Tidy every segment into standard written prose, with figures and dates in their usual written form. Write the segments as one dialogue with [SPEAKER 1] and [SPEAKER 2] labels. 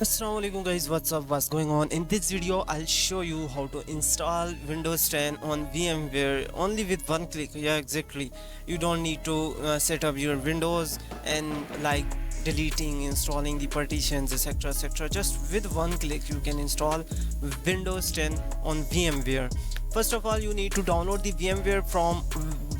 [SPEAKER 1] Assalamualaikum guys, what's going on? In this video I'll show you how to install Windows 10 on VMware only with one click. Yeah, exactly. You don't need to set up your Windows and like deleting, installing the partitions, etc. Just with one click you can install Windows 10 on VMware. First of all, you need to download the VMware from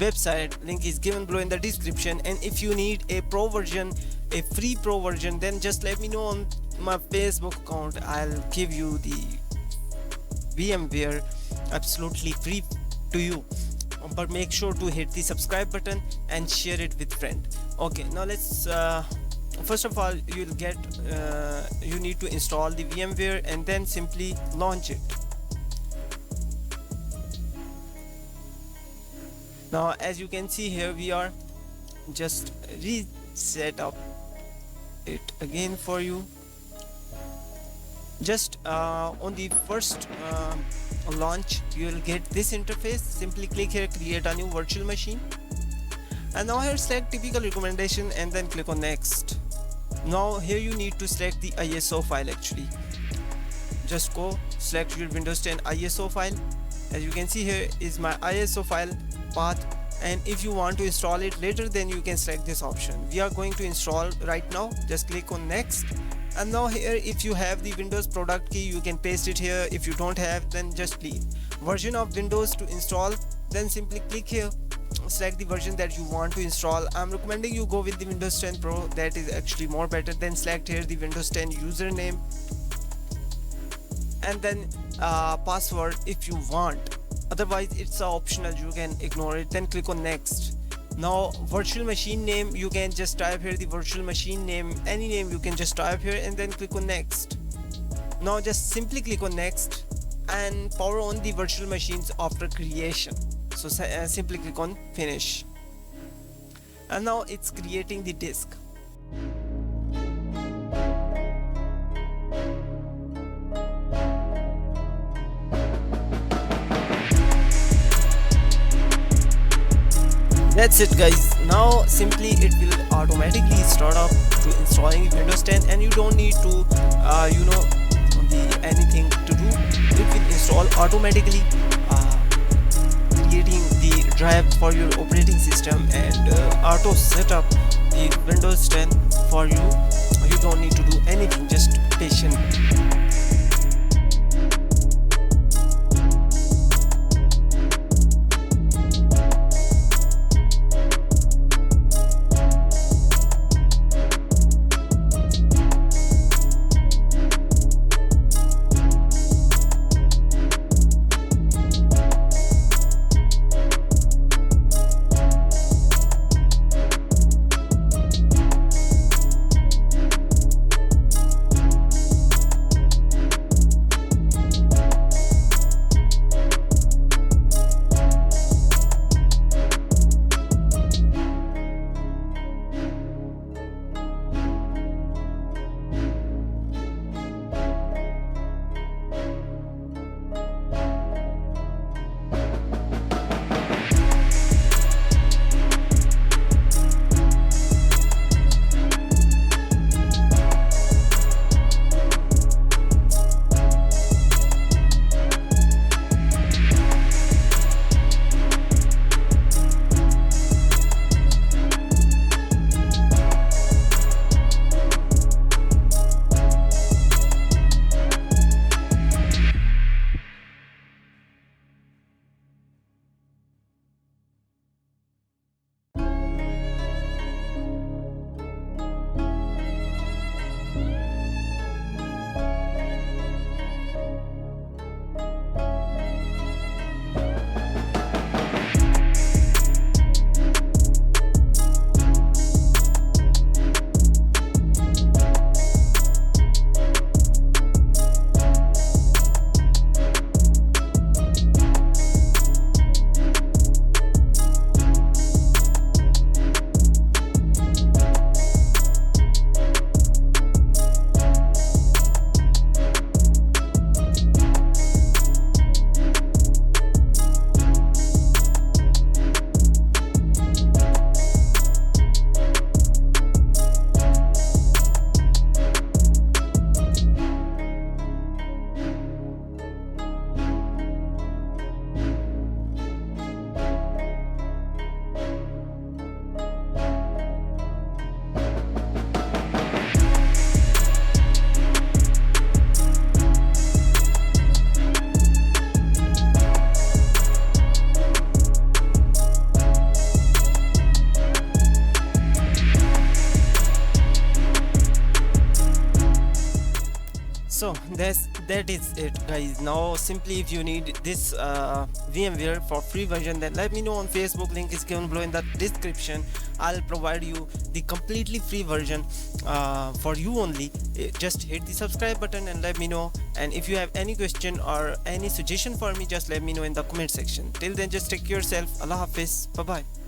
[SPEAKER 1] website. Link is given below in the description. And if you need a pro version, a free pro version, then just let me know on my Facebook account. I'll give you the VMware absolutely free to you, but make sure to hit the subscribe button and share it with friend. Okay, now let's first of all you'll get you need to install the VMware and then simply launch it. Now as you can see here, we are just reset up it again for you. Just on the first launch you will get this interface. Simply click here, create a new virtual machine, and now here select typical recommendation and then click on next. Now here you need to select the ISO file. Actually just go select your Windows 10 ISO file. As you can see, here is my ISO file path, and if you want to install it later then you can select this option. We are going to install right now. Just click on next. And now here, if you have the Windows product key, you can paste it here. If you don't have, then just leave. Version of Windows to install, then simply click here, select the version that you want to install. I'm recommending you go with the Windows 10 Pro, that is actually more better. Then select here the Windows 10 username and then password if you want. Otherwise it's optional, you can ignore it. Then click on next. Now virtual machine name, you can just type here the virtual machine name, any name you can just type here and then click on next. Now just simply click on next and power on the virtual machines after creation. So simply click on finish, and now it's creating the disk. That's it guys. Now simply it will automatically start up to installing Windows 10, and you don't need to anything to do. It will install automatically, creating the drive for your operating system and auto setup the Windows 10 for you. You don't need to do anything, just patient. That is it, guys. Now simply, if you need this VMware for free version, then let me know on Facebook. Link is given below in the description. I'll provide you the completely free version for you only. Just hit the subscribe button and let me know. And if you have any question or any suggestion for me, just let me know in the comment section. Till then, just take care yourself. Allah Hafiz. Bye bye.